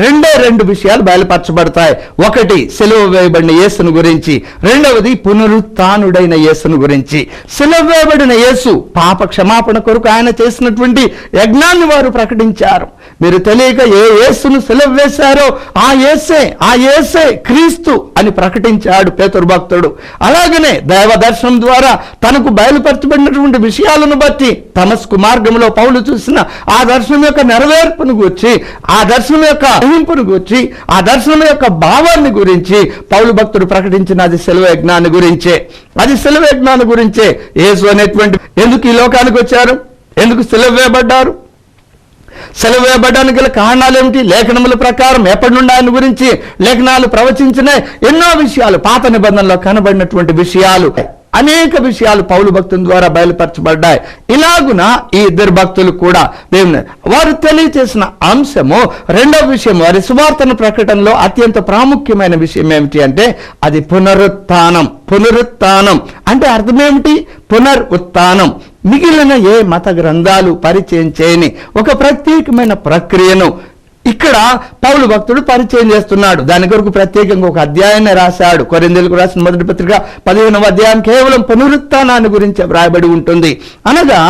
రెండు విషయాలు బయలుపరచబడతాయి. ఒకటి సిలువ వేయబడిన యేసును గురించి, రెండవది పునరుత్థానుడైన యేసును గురించి. సిలువ వేయబడిన యేసు పాప క్షమాపణ కొరకు ఆయన చేసినటువంటి యజ్ఞాన్ని వారు ప్రకటించారు. మీరు తెలియక ఏ యేసును సిలువ వేశారో ఆ యేసే క్రీస్తు అని ప్రకటించాడు పేతురు భక్తుడు. అలాగనే దైవ దర్శనం ద్వారా తనకు బయలుపరచబడినటువంటి విషయాలను బట్టి తమస్కు మార్గంలో పౌలు చూసిన ఆ దర్శనం యొక్క నెరవేర్పును గురించి, ఆ దర్శనం యొక్క ఊహింపును గురించి, ఆ దర్శనం యొక్క భావాన్ని గురించి పౌలు భక్తుడు ప్రకటించిన అది సిలువ యజ్ఞాన్ని గురించే. అది సిలువ యజ్ఞాన్ని గురించే. యేసు అనేటువంటి ఎందుకు ఈ లోకానికి వచ్చారు? ఎందుకు సిలువ వేయబడ్డారు? సిలువ వేయబడడానికి గల కారణాలు ఏమిటి? లేఖనముల ప్రకారం ఎప్పటి నుండి ఆయన గురించి లేఖనాలు ప్రవచించిన ఎన్నో విషయాలు, పాత నిబంధనలో కనబడినటువంటి విషయాలు, అనేక విషయాలు పౌలు భక్తుని ద్వారా బయలుపరచబడ్డాయి. ఇలాగున ఈ ఇద్దరు భక్తులు కూడా దేవుని వారు తెలియచేసిన అంశము, రెండవ విషయం వారి సువార్తన ప్రకటనలో అత్యంత ప్రాముఖ్యమైన విషయం ఏమిటి అంటే అది పునరుత్థానం. పునరుత్థానం అంటే అర్థం ఏమిటి? పునరుత్థానం మిగిలిన ఏ మత గ్రంథాలు పరిచయం చేయని ఒక ప్రత్యేకమైన ప్రక్రియను ఇక్కడ పౌలు భక్తుడు పరిచయం చేస్తున్నాడు. దాని కొరకు ప్రత్యేకంగా ఒక అధ్యాయాన్ని రాశాడు. కొరింథీయులకు రాసిన మొదటి పత్రిక 15వ అధ్యాయం కేవలం పునరుత్థానాన్ని గురించి వ్రాయబడి ఉంటుంది. అనగా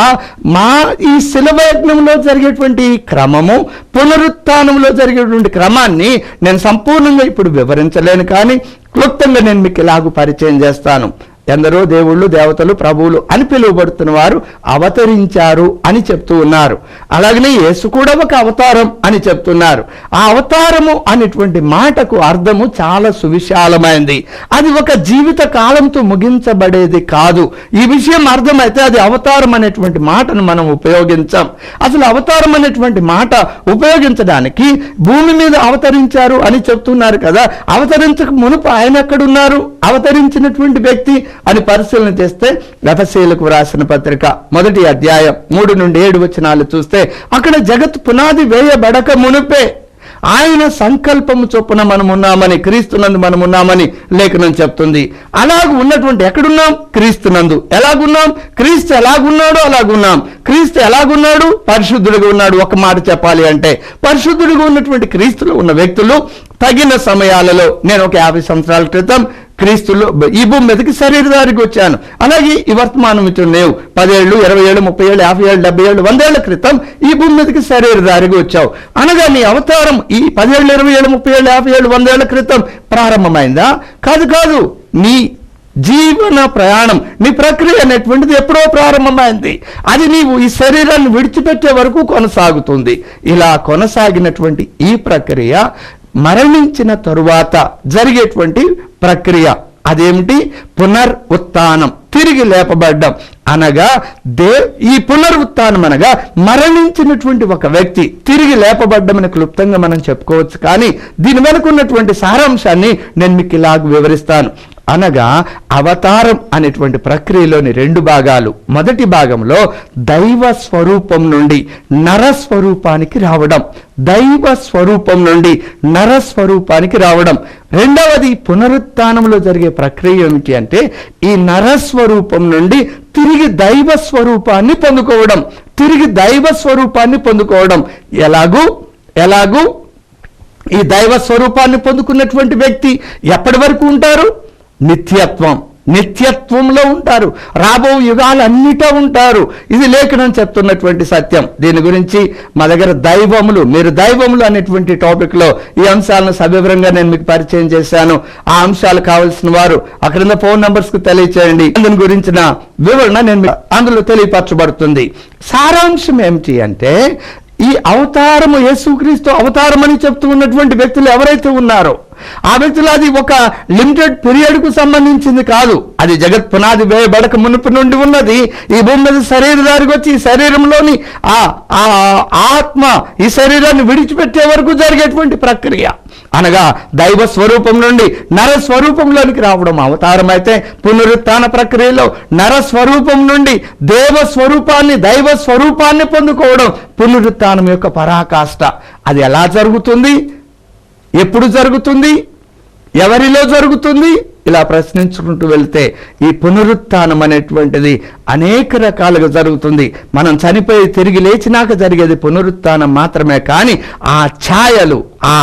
ఈ శిలువ యజ్ఞంలో జరిగేటువంటి క్రమము, పునరుత్థానంలో జరిగేటువంటి క్రమాన్ని నేను సంపూర్ణంగా ఇప్పుడు వివరించలేను, కానీ క్లుప్తంగా నేను మీకు ఇలాగూ పరిచయం చేస్తాను. ఎందరో దేవుళ్ళు, దేవతలు, ప్రభువులు అని పిలువబడుతున్న వారు అవతరించారు అని చెప్తూ ఉన్నారు. అలాగనే యేసు కూడా ఒక అవతారం అని చెప్తున్నారు. ఆ అవతారము అనేటువంటి మాటకు అర్థము చాలా సువిశాలమైంది. అది ఒక జీవిత కాలంతో ముగించబడేది కాదు. ఈ విషయం అర్థమైతే అది అవతారం అనేటువంటి మాటను మనం ఉపయోగించాం. అసలు అవతారం అనేటువంటి మాట ఉపయోగించడానికి భూమి మీద అవతరించారు అని చెప్తున్నారు కదా, అవతరించక మునుపు ఆయన ఎక్కడున్నారు? అవతరించినటువంటి వ్యక్తి అని పరిశీలన చేస్తే ఎఫెసీయులకు రాసిన పత్రిక 1వ అధ్యాయం 3 నుండి 7 వచనాలు చూస్తే అక్కడ జగత్ పునాది వేయబడక మునుపే ఆయన సంకల్పము చొప్పున మనమున్నామని, క్రీస్తునందు మనమున్నామని లేఖనం చెప్తుంది. అలాగ ఉన్నటువంటి ఎక్కడున్నాం? క్రీస్తునందు. ఎలాగున్నాం? క్రీస్తు ఎలాగున్నాడో అలాగున్నాం. క్రీస్తు ఎలాగున్నాడు? పరిశుద్ధుడిగా ఉన్నాడు. ఒక మాట చెప్పాలి అంటే పరిశుద్ధుడిగా ఉన్నటువంటి క్రీస్తులో ఉన్న వ్యక్తులు తగిన సమయాలలో, నేను ఒక 50 సంవత్సరాల క్రితం క్రీస్తులో ఈ భూమి మీదకి శరీరధారికి వచ్చాను. అలాగే ఈ వర్తమానం ఇచ్చిన లేవు. 10 ఏళ్ళు, 20 ఏళ్ళు, 30 ఏళ్ళు, 50 ఏళ్ళు, 70 ఏళ్ళు, 100 ఏళ్ల క్రితం ఈ భూమి మీదకి శరీరధారికి వచ్చావు. అనగా నీ అవతారం ఈ 10 ఏళ్ళు, 20 ఏళ్ళు, 30 ఏళ్ళు, 50 ఏళ్ళు, 100 ఏళ్ల క్రితం ప్రారంభమైందా? కాదు. నీ జీవన ప్రయాణం, నీ ప్రక్రియ అనేటువంటిది ఎప్పుడో ప్రారంభమైంది. అది నీవు ఈ శరీరాన్ని విడిచిపెట్టే వరకు కొనసాగుతుంది. ఇలా కొనసాగినటువంటి ఈ ప్రక్రియ మరణించిన తరువాత జరిగేటువంటి ప్రక్రియ. అదేమిటి? పునరుత్థానం, తిరిగి లేపబడ్డం. అనగా ఈ పునరుత్థానం అనగా మరణించినటువంటి ఒక వ్యక్తి తిరిగి లేపబడ్డమని క్లుప్తంగా మనం చెప్పుకోవచ్చు, కానీ దీని వెనుక ఉన్నటువంటి సారాంశాన్ని నేను మీకు ఇలాగ వివరిస్తాను. అనగా అవతారం అనేటువంటి ప్రక్రియలోని 2 భాగాలు. మొదటి భాగంలో దైవ స్వరూపం నుండి నరస్వరూపానికి రావడం, దైవ స్వరూపం నుండి నరస్వరూపానికి రావడం. రెండవది పునరుత్థానంలో జరిగే ప్రక్రియ ఏమిటి అంటే ఈ నరస్వరూపం నుండి తిరిగి దైవ స్వరూపాన్ని పొందుకోవడం, తిరిగి దైవ స్వరూపాన్ని పొందుకోవడం. ఎలాగూ ఈ దైవ స్వరూపాన్ని పొందుకున్నటువంటి వ్యక్తి ఎప్పటి వరకు ఉంటారు? నిత్యత్వంలో ఉంటారు. రాబో యుగాలన్నిటా ఉంటారు. ఇది లేఖనం చెప్తున్నటువంటి సత్యం. దీని గురించి మా దగ్గర మీరు దైవములు అనేటువంటి టాపిక్ లో ఈ అంశాలను సవివరంగా నేను మీకు పరిచయం చేశాను. ఆ అంశాలు కావాల్సిన వారు అక్కడ ఫోన్ నంబర్స్ కు తెలియచేయండి. దీని గురించిన వివరణ నేను అందులో తెలియపరచబడుతుంది. సారాంశం ఏమిటి అంటే ఈ అవతారము, యేసుక్రీస్తు అవతారం అని చెప్తూ ఉన్నటువంటి వ్యక్తులు ఎవరైతే ఉన్నారో ఆ వ్యక్తులు అది ఒక లిమిటెడ్ పీరియడ్ కు సంబంధించింది కాదు. అది జగత్ పునాది వేయబడక మునుపు నుండి ఉన్నది. ఈ భూమి మీద శరీరధారికి వచ్చి ఈ శరీరంలోని ఆ ఆత్మ ఈ శరీరాన్ని విడిచిపెట్టే వరకు జరిగేటువంటి ప్రక్రియ. అనగా దైవ స్వరూపం నుండి నర స్వరూపంలోనికి రావడం అవతారం అయితే, పునరుత్థాన ప్రక్రియలో నర స్వరూపం నుండి దైవ స్వరూపాన్ని పొందుకోవడం పునరుత్థానం యొక్క పరాకాష్ట. అది ఎలా జరుగుతుంది? ఎప్పుడు జరుగుతుంది? ఎవరిలో జరుగుతుంది? ఇలా ప్రశ్నించుకుంటూ వెళ్తే ఈ పునరుత్థానం అనేటువంటిది అనేక రకాలుగా జరుగుతుంది. మనం చనిపోయి తిరిగి లేచినాక జరిగేది పునరుత్థానం మాత్రమే. కానీ ఆ ఛాయలు, ఆ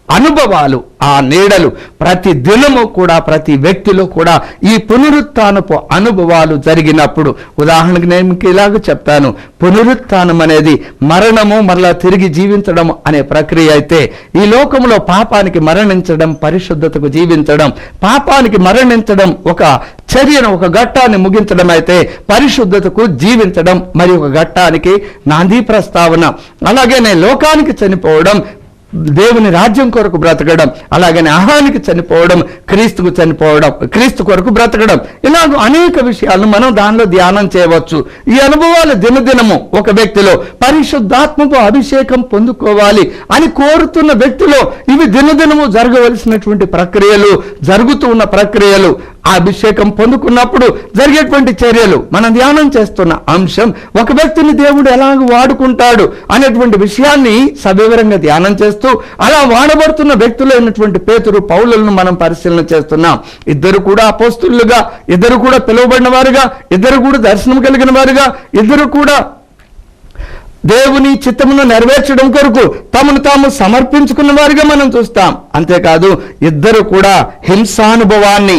అనుభవాలు, ఆ నీడలు ప్రతి దినము కూడా ప్రతి వ్యక్తిలో కూడా ఈ పునరుత్థానపు అనుభవాలు జరిగినప్పుడు, ఉదాహరణకు నేను మీకు ఇలాగ చెప్తాను, పునరుత్థానం అనేది మరణము మరలా తిరిగి జీవించడం అనే ప్రక్రియ అయితే, ఈ లోకంలో పాపానికి మరణించడం, పరిశుద్ధతకు జీవించడం, పాపానికి మరణించడం ఒక చర్యను, ఒక ఘట్టాన్ని ముగించడం అయితే, పరిశుద్ధతకు జీవించడం మరి ఒక ఘట్టానికి నాంది ప్రస్తావన. అలాగనే లోకానికి చనిపోవడం, దేవుని రాజ్యం కొరకు బ్రతకడం, అలాగనే అహానికి చనిపోవడం, క్రీస్తుకు చనిపోవడం, క్రీస్తు కొరకు బ్రతకడం, ఇలాగ అనేక విషయాలను మనం దానిలో ధ్యానం చేయవచ్చు. ఈ అనుభవాలు దినదినము ఒక వ్యక్తిలో పరిశుద్ధాత్మకు అభిషేకం పొందుకోవాలి అని కోరుతున్న వ్యక్తిలో ఇవి దినదినము జరగవలసినటువంటి ప్రక్రియలు, జరుగుతూ ఉన్న ప్రక్రియలు. ఆ అభిషేకం పొందుకున్నప్పుడు జరిగేటువంటి చర్యలు, మనం ధ్యానం చేస్తున్న అంశం ఒక వ్యక్తిని దేవుడు ఎలాగ వాడుకుంటాడు అనేటువంటి విషయాన్ని సవివరంగా ధ్యానం చేస్తూ అలా వాడబడుతున్న వ్యక్తులైనటువంటి పేతురు, పౌలులను మనం పరిశీలన చేస్తున్నాం. ఇద్దరు కూడా అపోస్తులుగా, ఇద్దరు కూడా పిలువబడిన వారుగా, ఇద్దరు కూడా దర్శనం కలిగిన వారుగా, ఇద్దరు కూడా దేవుని చిత్తమును నెరవేర్చడం కొరకు తమను తాము సమర్పించుకున్న వారుగా మనం చూస్తాం. అంతేకాదు ఇద్దరు కూడా హింసానుభవాన్ని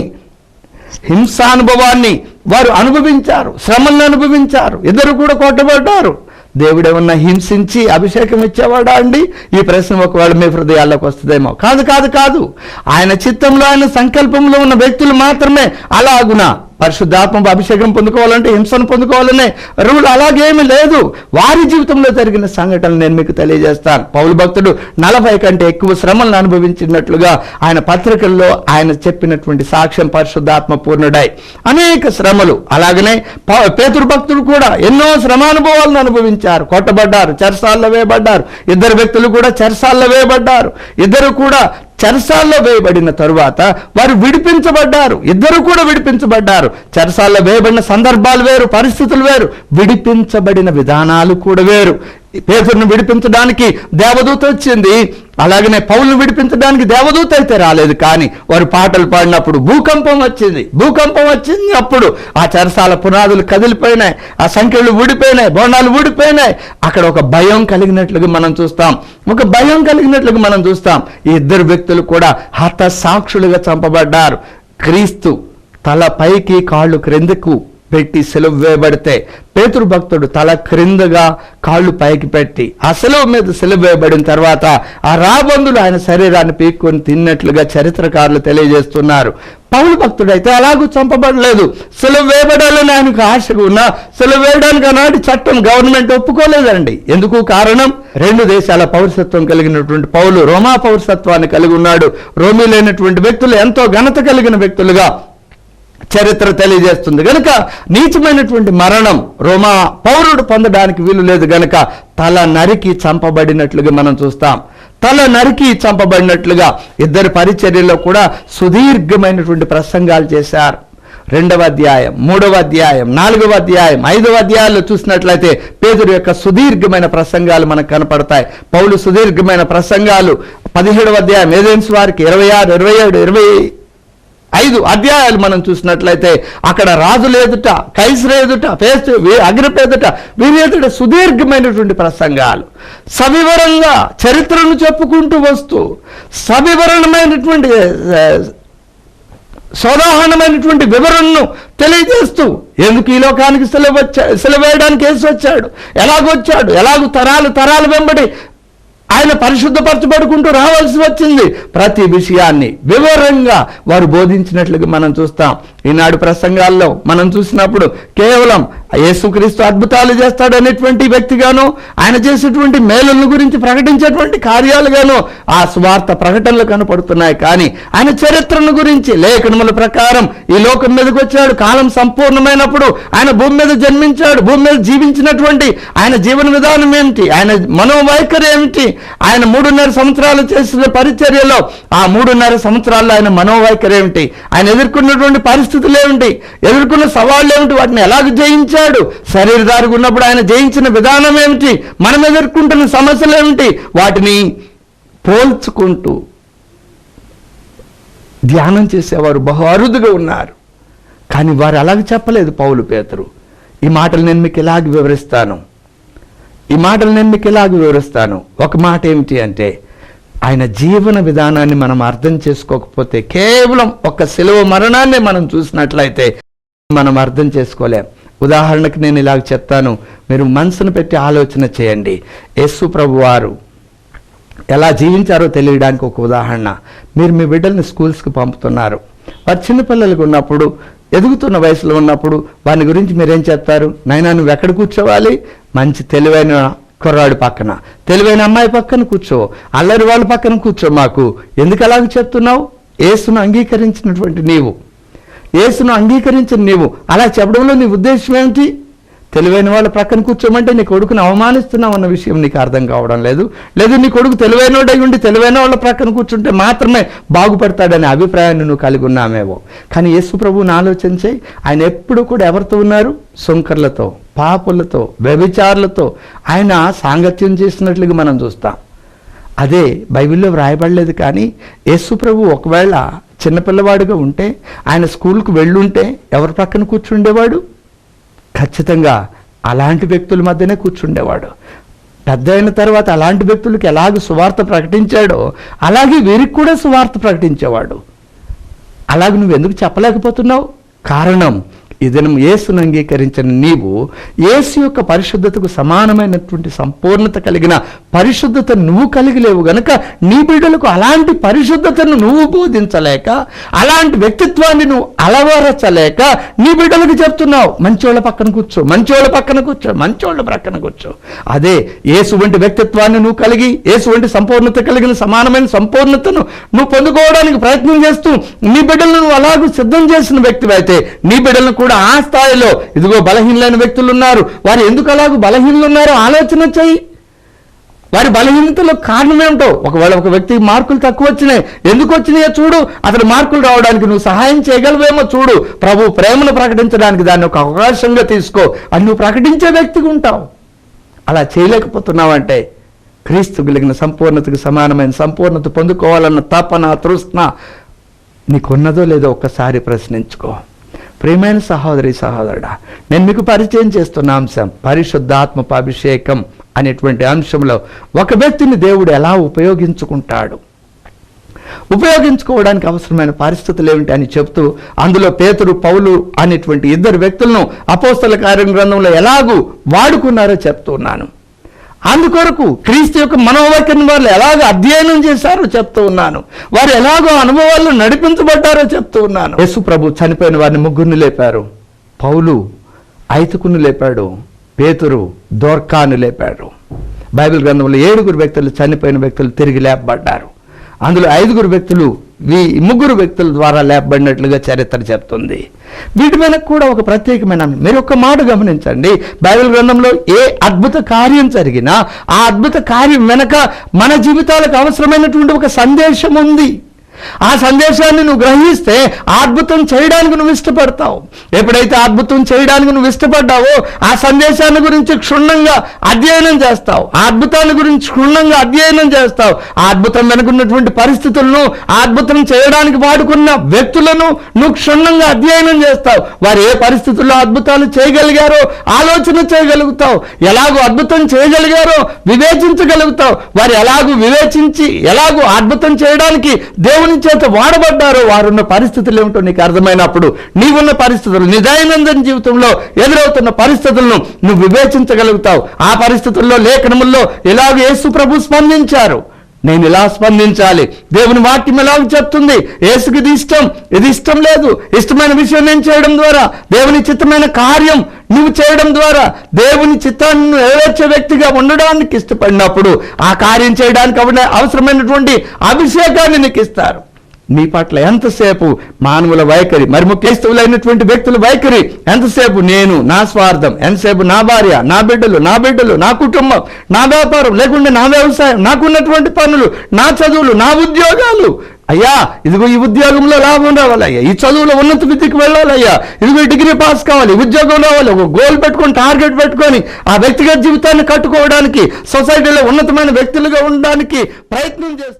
వారు అనుభవించారు, శ్రమలను అనుభవించారు. ఇద్దరు కూడా కొట్టబడ్డారు. దేవుడు ఏమన్నా హింసించి అభిషేకం ఇచ్చేవాడా అండి? ఈ ప్రశ్న ఒకవేళ మీ హృదయాల్లోకి వస్తుందేమో. కాదు. ఆయన చిత్తంలో, ఆయన సంకల్పంలో ఉన్న వ్యక్తులు మాత్రమే అలాగున పరిశుద్ధాత్మ అభిషేకం పొందుకోవాలంటే హింసను పొందుకోవాలనే రూల్ అలాగేమీ లేదు. వారి జీవితంలో జరిగిన సంఘటనలు నేను మీకు తెలియజేస్తాను. పౌలు భక్తుడు 40 కంటే ఎక్కువ శ్రమలను అనుభవించినట్లుగా ఆయన పత్రికల్లో ఆయన చెప్పినటువంటి సాక్ష్యం, పరిశుద్ధాత్మ పూర్ణుడై అనేక శ్రమలు. అలాగనే పేతురు భక్తుడు కూడా ఎన్నో శ్రమానుభవాలను అనుభవించారు, కొట్టబడ్డారు, చెరసాల్లో వేయబడ్డారు. ఇద్దరు వ్యక్తులు కూడా చెరసాల్లో వేయబడ్డారు. ఇద్దరు కూడా చెరసాల్లో వేయబడిన తరువాత వారు విడిపించబడ్డారు. ఇద్దరు కూడా విడిపించబడ్డారు. చెరసాల్లో వేయబడిన సందర్భాలు వేరు, పరిస్థితులు వేరు, విడిపించబడిన విధానాలు కూడా వేరు. పేతురును విడిపించడానికి దేవదూత వచ్చింది, అలాగనే పౌలును విడిపించడానికి దేవదూత అయితే రాలేదు. కానీ వారు పాటలు పాడినప్పుడు భూకంపం వచ్చింది. అప్పుడు ఆ చెరసాల పునాదులు కదిలిపోయినాయి, ఆ సంఖ్యలు ఊడిపోయినాయి, బోండాలు ఊడిపోయినాయి. అక్కడ ఒక భయం కలిగినట్లుగా మనం చూస్తాం. ఈ ఇద్దరు వ్యక్తులు కూడా హతసాక్షులుగా చంపబడ్డారు. క్రీస్తు తల పైకి కాళ్ళు క్రిందకు పెట్టి సిలువ వేయబడితే, పేతురు భక్తుడు తల క్రిందగా కాళ్ళు పైకి పెట్టి ఆ సిలువ మీద సిలువ వేయబడిన తర్వాత ఆ రాబందులు ఆయన శరీరాన్ని పీక్కొని తిన్నట్లుగా చరిత్రకారులు తెలియజేస్తున్నారు. పౌలు భక్తుడు అయితే అలాగూ చంపబడలేదు. సిలువ వేయబడాలని ఆయనకు ఆశగా ఉన్నా సిలువ వేయడానికి ఆనాటి చట్టం గవర్నమెంట్ ఒప్పుకోలేదండి. ఎందుకు కారణం? 2 దేశాల పౌరసత్వం కలిగినటువంటి పౌలు రోమా పౌరసత్వాన్ని కలిగి ఉన్నాడు. రోమీలైనటువంటి వ్యక్తులు ఎంతో ఘనత కలిగిన వ్యక్తులుగా చరిత్ర తెలియజేస్తుంది. గనుక నీచమైనటువంటి మరణం రోమా పౌరుడు పొందడానికి వీలు లేదు. గనుక తల నరికి చంపబడినట్లుగా మనం చూస్తాం. ఇద్దరు పరిచర్యలో కూడా సుదీర్ఘమైనటువంటి ప్రసంగాలు చేశారు. 2వ అధ్యాయం, 3వ అధ్యాయం, 4వ అధ్యాయం, 5వ అధ్యాయాల్లో చూసినట్లయితే పేతురు యొక్క సుదీర్ఘమైన ప్రసంగాలు మనకు కనపడతాయి. పౌలు సుదీర్ఘమైన ప్రసంగాలు 17వ అధ్యాయం ఏథెన్సు వారికి 26, 27, 25 అధ్యాయాలు మనం చూసినట్లయితే అక్కడ రాజుల ఎదుట, కైసరు ఎదుట, అగ్రిప్ప ఎదుట, వీరి ఎదుట సుదీర్ఘమైనటువంటి ప్రసంగాలు, సవివరంగా చరిత్రను చెప్పుకుంటూ వస్తూ సవివరణమైనటువంటి సోదాహరణమైనటువంటి వివరణను తెలియజేస్తూ ఎందుకు ఈ లోకానికి సెలవు వేయడానికి యేసు వచ్చాడు, ఎలాగొచ్చాడు, తరాలు వెంబడి ఆయన పరిశుద్ధపరచబడుకుంటూ రావాల్సి వచ్చింది. ప్రతి విషయాన్ని వివరంగా వారు బోధించినట్లుగా మనం చూస్తాం. ఈనాడు ప్రసంగాల్లో మనం చూసినప్పుడు కేవలం యేసుక్రీస్తు అద్భుతాలు చేస్తాడనేటువంటి వ్యక్తిగాను, ఆయన చేసేటువంటి మేలుల గురించి ప్రకటించేటువంటి కార్యాలుగాను ఆ స్వార్థ ప్రకటనలు కనపడుతున్నాయి. కానీ ఆయన చరిత్రను గురించి లేఖనముల ప్రకారం ఈ లోకం మీదకి వచ్చాడు, కాలం సంపూర్ణమైనప్పుడు ఆయన భూమి మీద జన్మించాడు, భూమి మీద జీవించినటువంటి ఆయన జీవన విధానం ఏమిటి, ఆయన మనోవైఖరి ఏమిటి, ఆయన 3.5 సంవత్సరాలు చేసిన పరిచర్యలో ఆ 3.5 సంవత్సరాల్లో ఆయన మనోవైఖరి ఏమిటి, ఆయన ఎదుర్కొన్నటువంటి పరిస్థితులు ఏమిటి, ఎదుర్కొన్న సవాళ్ళు ఏమిటి, వాటిని ఎలాగ జయించాడు, శరీరధారిగా ఉన్నప్పుడు ఆయన జయించిన విధానం ఏమిటి, మనం ఎదుర్కొంటున్న సమస్యలు ఏమిటి, వాటిని పోల్చుకుంటూ ధ్యానం చేసేవారు బహు అరుదుగా ఉన్నారు. కానీ వారు అలాగ చెప్పలేదు పౌలు పేతురు. ఈ మాటలు నేను మీకు ఇలాగ వివరిస్తాను. ఒక మాట ఏమిటి అంటే, ఆయన జీవన విధానాన్ని మనం అర్థం చేసుకోకపోతే, కేవలం ఒక శిలువ మరణాన్ని మనం చూసినట్లయితే మనం అర్థం చేసుకోలేం. ఉదాహరణకు నేను ఇలాగ చెప్తాను, మీరు మనసును పెట్టి ఆలోచన చేయండి. యేసు ప్రభు వారు ఎలా జీవించారో తెలియడానికి ఒక ఉదాహరణ. మీరు మీ బిడ్డల్ని స్కూల్స్కి పంపుతున్నారు. వారు చిన్నపిల్లలకు ఉన్నప్పుడు, ఎదుగుతున్న వయసులో ఉన్నప్పుడు వారి గురించి మీరేం చెప్తారు? నైనా నువ్వు ఎక్కడ కూర్చోవాలి? మంచి తెలివైన కుర్రాడు పక్కన, తెలివైన అమ్మాయి పక్కన కూర్చో, అల్లరి వాళ్ళ పక్కన కూర్చో. మాకు ఎందుకు అలాగ చెప్తున్నావు? యేసును అంగీకరించిన నీవు అలా చెప్పడంలో నీ ఉద్దేశం ఏమిటి? తెలివైన వాళ్ళ ప్రక్కన కూర్చోమంటే నీ కొడుకుని అవమానిస్తున్నావు అన్న విషయం నీకు అర్థం కావడం లేదు. నీ కొడుకు తెలివైనోడై ఉండి తెలివైన వాళ్ళ ప్రక్కన కూర్చుంటే మాత్రమే బాగుపడతాడనే అభిప్రాయాన్ని నువ్వు కలిగి ఉన్నామేమో. కానీ యేసు ప్రభువుని ఆలోచన చేయి. ఆయన ఎప్పుడు కూడా ఎవరితో ఉన్నారు? సుంకర్లతో, పాపులతో, వ్యభిచారులతో ఆయన సాంగత్యం చేసినట్లుగా మనం చూస్తాం. అదే బైబిల్లో వ్రాయబడలేదు. కానీ యేసు ప్రభు ఒకవేళ చిన్నపిల్లవాడుగా ఉంటే, ఆయన స్కూల్కి వెళ్ళుంటే ఎవరి ప్రక్కన కూర్చుండేవాడు? ఖచ్చితంగా అలాంటి వ్యక్తుల మధ్యనే కూర్చుండేవాడు. పెద్ద అయిన తర్వాత అలాంటి వ్యక్తులకి ఎలాగ సువార్త ప్రకటించాడో అలాగే వీరికి కూడా సువార్త ప్రకటించేవాడు. అలాగే నువ్వు ఎందుకు చెప్పలేకపోతున్నావు? కారణం, ఇదనం యేసును అంగీకరించిన నీవు యేసు యొక్క పరిశుద్ధతకు సమానమైనటువంటి సంపూర్ణత కలిగిన పరిశుద్ధత నువ్వు కలిగి లేవు గనక నీ బిడ్డలకు అలాంటి పరిశుద్ధతను నువ్వు బోధించలేక, అలాంటి వ్యక్తిత్వాన్ని నువ్వు అలవరచలేక నీ బిడ్డలకు చెప్తున్నావు, మంచోళ్ళ పక్కన కూర్చో, మంచోళ్ళ ప్రక్కన కూర్చో. అదే యేసు వంటి వ్యక్తిత్వాన్ని నువ్వు కలిగి, యేసు వంటి సంపూర్ణత కలిగిన సమానమైన సంపూర్ణతను నువ్వు పొందుకోవడానికి ప్రయత్నం చేస్తూ నీ బిడ్డలను నువ్వు అలాగూ సిద్ధం చేసిన వ్యక్తివైతే, నీ బిడ్డలను కూడా ఆ స్థాయిలో, ఇదిగో బలహీనమైన వ్యక్తులు ఉన్నారు, వారు ఎందుకు అలాగూ బలహీనలు ఉన్నారో ఆలోచన చెయ్యి. వారి బలహీనతలో కారణం ఏమిటో, ఒకవేళ ఒక వ్యక్తికి మార్కులు తక్కువ వచ్చినాయి, ఎందుకు వచ్చినాయో చూడు. అతని మార్కులు రావడానికి నువ్వు సహాయం చేయగలవేమో చూడు. ప్రభు ప్రేమను ప్రకటించడానికి దాన్ని ఒక అవకాశంగా తీసుకో. అని నువ్వు ప్రకటించే వ్యక్తిగా ఉంటావు. అలా చేయలేకపోతున్నావంటే క్రీస్తు కలిగిన సంపూర్ణతకు సమానమైన సంపూర్ణత పొందుకోవాలన్న తపన, తృష్ణ నీకున్నదో లేదో ఒక్కసారి ప్రశ్నించుకో. ప్రియమైన సహోదరి, సహోదరుడా, నేను మీకు పరిచయం చేస్తున్న అంశం పరిశుద్ధాత్మపు అభిషేకం అనేటువంటి అంశంలో ఒక వ్యక్తిని దేవుడు ఎలా ఉపయోగించుకోవడానికి అవసరమైన పరిస్థితులు ఏమిటి అని చెప్తూ, అందులో పేతురు, పౌలు అనేటువంటి ఇద్దరు వ్యక్తులను అపోస్తల కార్యం గ్రంథంలో ఎలాగూ వాడుకున్నారో చెప్తున్నాను. అందుకొరకు క్రీస్తు యొక్క మనోవైఖరిని వారు ఎలాగో అధ్యయనం చేశారో చెప్తూ ఉన్నాను. వారు ఎలాగో అనుభవాల్లో నడిపించబడ్డారో చెప్తూ ఉన్నాను. యేసు ప్రభు చనిపోయిన వారిని 3 లేపారు. పౌలు ఐతుకును లేపాడు. పేతురు దోర్కాను లేపాడు. బైబిల్ గ్రంథంలో 7 వ్యక్తులు, చనిపోయిన వ్యక్తులు తిరిగి లేపబడ్డారు. అందులో 5 వ్యక్తులు 3 వ్యక్తుల ద్వారా లేపబడినట్లుగా చరిత్ర చెప్తుంది. వీటి మీద కూడా ఒక ప్రత్యేకమైన, మీరు ఒక మాట గమనించండి, బైబిల్ గ్రంథంలో ఏ అద్భుత కార్యం జరిగినా ఆ అద్భుత కార్యం వెనక మన జీవితాలకు అవసరమైనటువంటి ఒక సందేశం ఉంది. ఆ సందేశాన్ని నువ్వు గ్రహిస్తే ఆ అద్భుతం చేయడానికి నువ్వు ఇష్టపడతావు. ఎప్పుడైతే అద్భుతం చేయడానికి నువ్వు ఇష్టపడ్డావో ఆ సందేశాన్ని గురించి క్షుణ్ణంగా అధ్యయనం చేస్తావు. ఆ అద్భుతాన్ని గురించి క్షుణ్ణంగా అధ్యయనం చేస్తావు. ఆ అద్భుతం వెనుకున్నటువంటి పరిస్థితులను, ఆ అద్భుతం చేయడానికి వాడుకున్న వ్యక్తులను నువ్వు క్షుణ్ణంగా అధ్యయనం చేస్తావు. వారు ఏ పరిస్థితుల్లో అద్భుతాలు చేయగలిగారో ఆలోచన చేయగలుగుతావు. ఎలాగో అద్భుతం చేయగలిగారో వివేచించగలుగుతావు. వారు ఎలాగూ వివేచించి ఎలాగూ అద్భుతం చేయడానికి దేవుని చేత వాడబడ్డారో వారున్న పరిస్థితులు ఏమిటో నీకు అర్థమైనప్పుడు నీవున్న పరిస్థితులు, నీ దైనందిన జీవితంలో ఎదురవుతున్న పరిస్థితులను నువ్వు వివేచించగలుగుతావు. ఆ పరిస్థితుల్లో లేఖనముల్లో ఎలాగ యేసు ప్రభు స్పందించారు, నేను ఇలా స్పందించాలి. దేవుని వాక్యం ఎలాగ చెప్తుంది, యేసుకి ఇది ఇష్టం లేదు, ఇష్టమైన విషయం నేను చేయడం ద్వారా, దేవుని చిత్తమైన కార్యం నువ్వు చేయడం ద్వారా దేవుని చిత్తాన్ని నెరవేర్చే వ్యక్తిగా ఉండడానికి ఇష్టపడినప్పుడు ఆ కార్యం చేయడానికి అవసరమైనటువంటి అభిషేకాన్ని నీకు ఇస్తారు. నీ పట్ల ఎంతసేపు మానవుల వైఖరి, మరి ముఖ్యస్తులైనటువంటి వ్యక్తుల వైఖరి ఎంతసేపు నేను, నా స్వార్థం, ఎంతసేపు నా భార్య, నా బిడ్డలు, నా కుటుంబం, నా వ్యాపారం, లేకుంటే నా వ్యవసాయం, నాకున్నటువంటి పనులు, నా చదువులు, నా ఉద్యోగాలు. అయ్యా ఇదిగో ఈ ఉద్యోగంలో లాభం రావాలయ్యా, ఈ చదువులో ఉన్నత విద్యకు వెళ్ళాలయ్యా, ఇదిగో ఈ డిగ్రీ పాస్ కావాలి, ఉద్యోగం రావాలి, ఒక గోల్ పెట్టుకొని, టార్గెట్ పెట్టుకొని ఆ వ్యక్తిగత జీవితాన్ని కట్టుకోవడానికి, సొసైటీలో ఉన్నతమైన వ్యక్తులుగా ఉండడానికి ప్రయత్నం చేస్తారు.